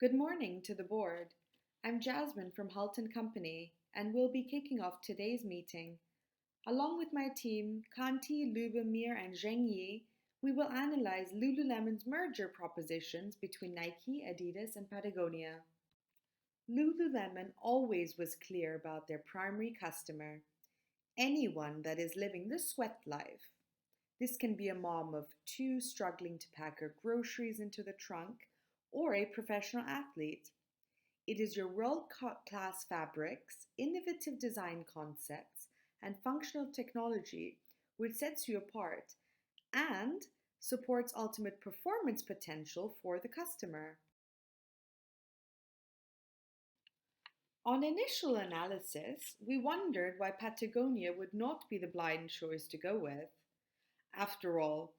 Good morning to the board. I'm Jasmine from Hult and Company, and we'll be kicking off today's meeting. Along with my team, Kanti, Lubomir, and Zhengyi, we will analyze Lululemon's merger propositions between Nike, Adidas, and Patagonia. Lululemon always was clear about their primary customer, anyone that is living the sweat life. This can be a mom of two struggling to pack her groceries into the trunk, or a professional athlete. It is your world class fabrics, innovative design concepts, and functional technology which sets you apart and supports ultimate performance potential for the customer. On initial analysis, we wondered why Patagonia would not be the blind choice to go with. After all,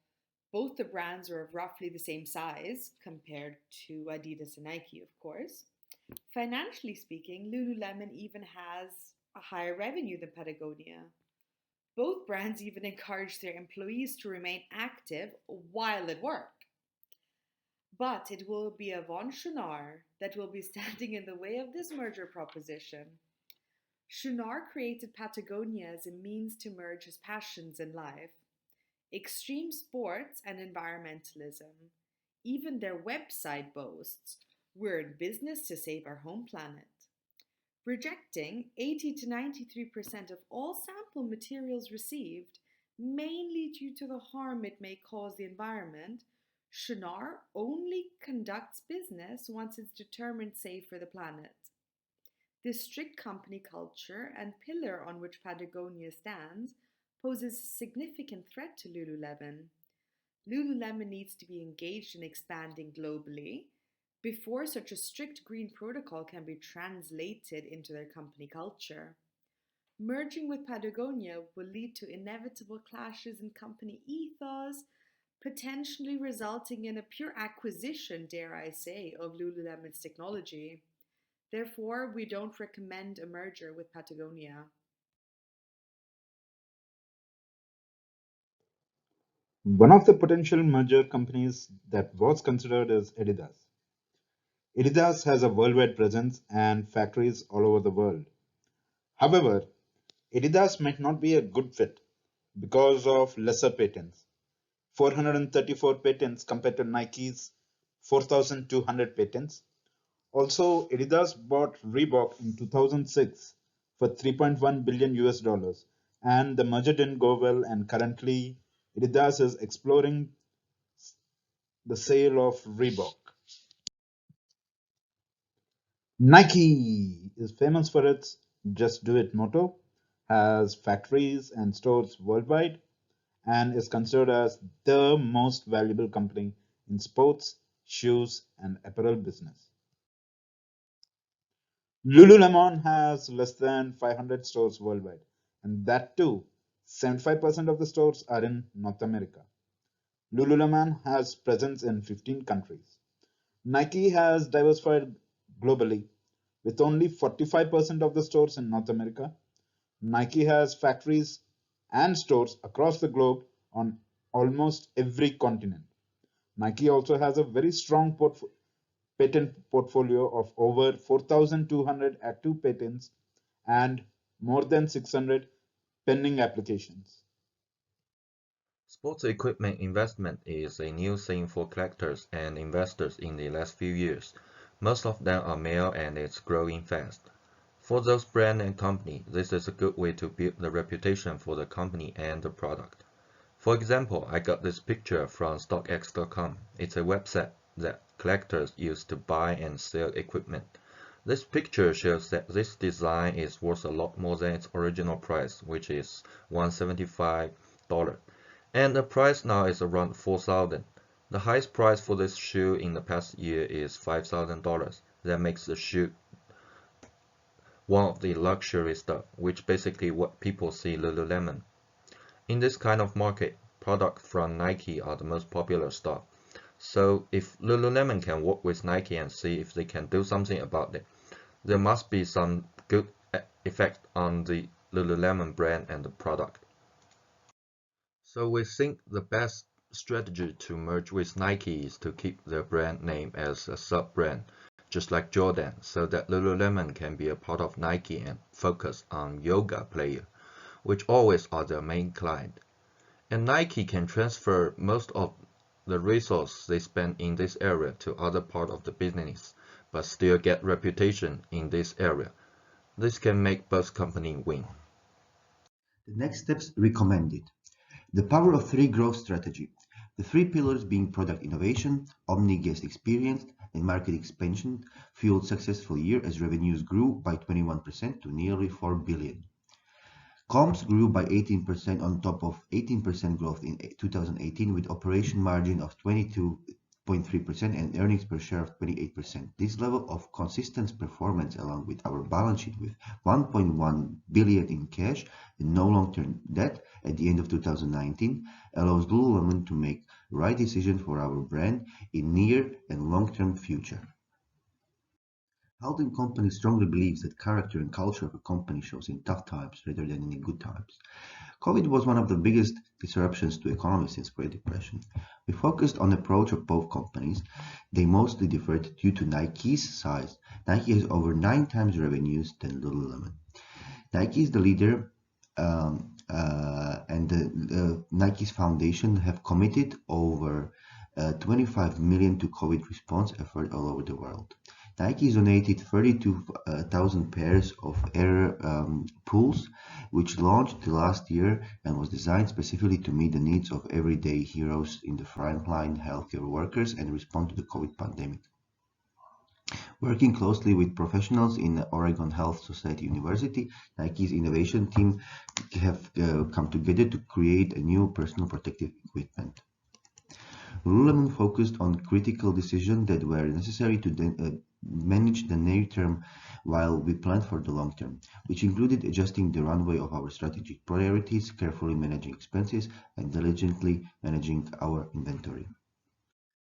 both the brands are of roughly the same size compared to Adidas and Nike, of course. Financially speaking, Lululemon even has a higher revenue than Patagonia. Both brands even encourage their employees to remain active while at work. But it will be Yvon Chouinard that will be standing in the way of this merger proposition. Chouinard created Patagonia as a means to merge his passions in life: extreme sports and environmentalism. Even their website boasts, "We're in business to save our home planet." Rejecting 80 to 93% of all sample materials received, mainly due to the harm it may cause the environment, Chouinard only conducts business once it's determined safe for the planet. This strict company culture and pillar on which Patagonia stands poses a significant threat to Lululemon. Lululemon needs to be engaged in expanding globally before such a strict green protocol can be translated into their company culture. Merging with Patagonia will lead to inevitable clashes in company ethos, potentially resulting in a pure acquisition, dare I say, of Lululemon's technology. Therefore, we don't recommend a merger with Patagonia. One of the potential merger companies that was considered is Adidas. Adidas has a worldwide presence and factories all over the world. However, Adidas might not be a good fit because of lesser patents. 434 patents compared to Nike's 4,200 patents. Also, Adidas bought Reebok in 2006 for 3.1 billion US dollars, and the merger didn't go well. And currently, Adidas is exploring the sale of Reebok. Nike is famous for its "Just Do It" motto, has factories and stores worldwide, and is considered as the most valuable company in sports, shoes, and apparel business. Lululemon has less than 500 stores worldwide, and that too, 75% of the stores are in North America. Lululemon has presence in 15 countries. Nike has diversified globally with only 45% of the stores in North America. Nike has factories and stores across the globe on almost every continent. Nike also has a very strong patent portfolio of over 4,200 active patents and more than 600 pending applications. Sports equipment investment is a new thing for collectors and investors in the last few years. Most of them are male and it's growing fast. For those brand and company, this is a good way to build the reputation for the company and the product. For example, I got this picture from StockX.com. It's a website that collectors use to buy and sell equipment. This picture shows that this design is worth a lot more than its original price, which is $175, and the price now is around $4,000. The highest price for this shoe in the past year is $5,000. That makes the shoe one of the luxury stuff, which basically what people see Lululemon. In this kind of market, products from Nike are the most popular stuff. So if Lululemon can work with Nike and see if they can do something about it, there must be some good effect on the Lululemon brand and the product. So we think the best strategy to merge with Nike is to keep their brand name as a sub-brand, just like Jordan, so that Lululemon can be a part of Nike and focus on yoga player, which always are their main client. And Nike can transfer most of the resources they spend in this area to other part of the business, but still get reputation in this area. This can make both companies win. The next steps recommended. The power of three growth strategy. The three pillars being product innovation, omni-guest experience, and market expansion fueled successful year as revenues grew by 21% to nearly 4 billion. Comps grew by 18% on top of 18% growth in 2018 with operation margin of 22.3% and earnings per share of 28%. This level of consistent performance along with our balance sheet with 1.1 billion in cash and no long-term debt at the end of 2019 allows Lululemon to make right decision for our brand in near and long-term future. Hult & Company strongly believes that character and culture of a company shows in tough times rather than in good times. COVID was one of the biggest disruptions to economy since Great Depression. We focused on the approach of both companies. They mostly differed due to Nike's size. Nike has over 9 times revenues than Lululemon. Nike is the leader and Nike's foundation have committed over 25 million to COVID response effort all over the world. Nike donated 32,000 pairs of air pools, which launched last year and was designed specifically to meet the needs of everyday heroes in the frontline healthcare workers and respond to the COVID pandemic. Working closely with professionals in Oregon Health Society University, Nike's innovation team have come together to create a new personal protective equipment. Lululemon focused on critical decisions that were necessary to manage the near term while we planned for the long term, which included adjusting the runway of our strategic priorities, carefully managing expenses, and diligently managing our inventory.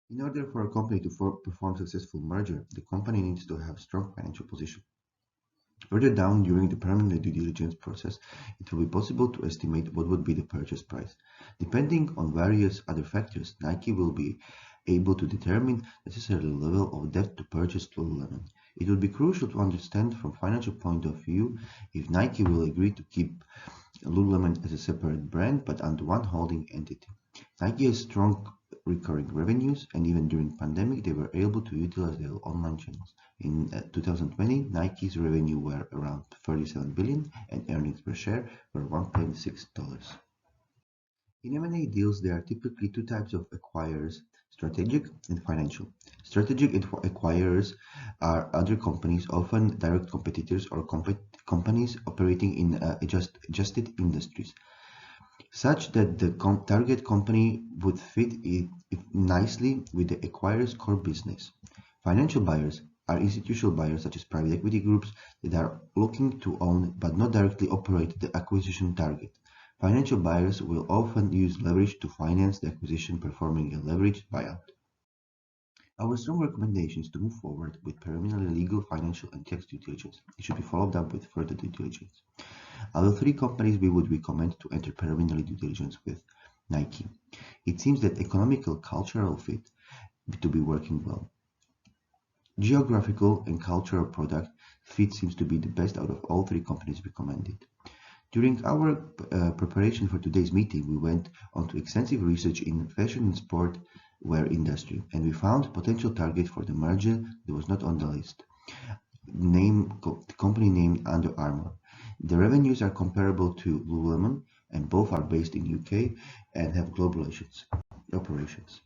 In order for a company to perform successful merger, the company needs to have strong financial position. Further down during the preliminary due diligence process, it will be possible to estimate what would be the purchase price. Depending on various other factors, Nike will be able to determine necessary level of debt to purchase Lululemon. It will be crucial to understand from financial point of view if Nike will agree to keep Lululemon as a separate brand but under one holding entity. Nike has strong recurring revenues, and even during pandemic they were able to utilize their online channels. In 2020, Nike's revenue were around 37 billion and earnings per share were $1.6. In M&A deals, there are typically two types of acquirers: strategic and financial. Strategic acquirers are other companies, often direct competitors or companies operating in adjusted industries, such that the target company would fit nicely with the acquirer's core business. Financial buyers are institutional buyers such as private equity groups that are looking to own but not directly operate the acquisition target. Financial buyers will often use leverage to finance the acquisition, performing a leveraged buyout. Our strong recommendation is to move forward with preliminary legal, financial, and tax due diligence. It should be followed up with further due diligence. Out of 3 companies, we would recommend to enter preliminary due diligence with Nike. It seems that economical cultural fit to be working well. Geographical and cultural product fit seems to be the best out of all 3 companies recommended. During our preparation for today's meeting, we went on to extensive research in fashion and sport wear industry, and we found potential target for the merger that was not on the list. The company named Under Armour. The revenues are comparable to Lululemon, and both are based in UK and have global operations.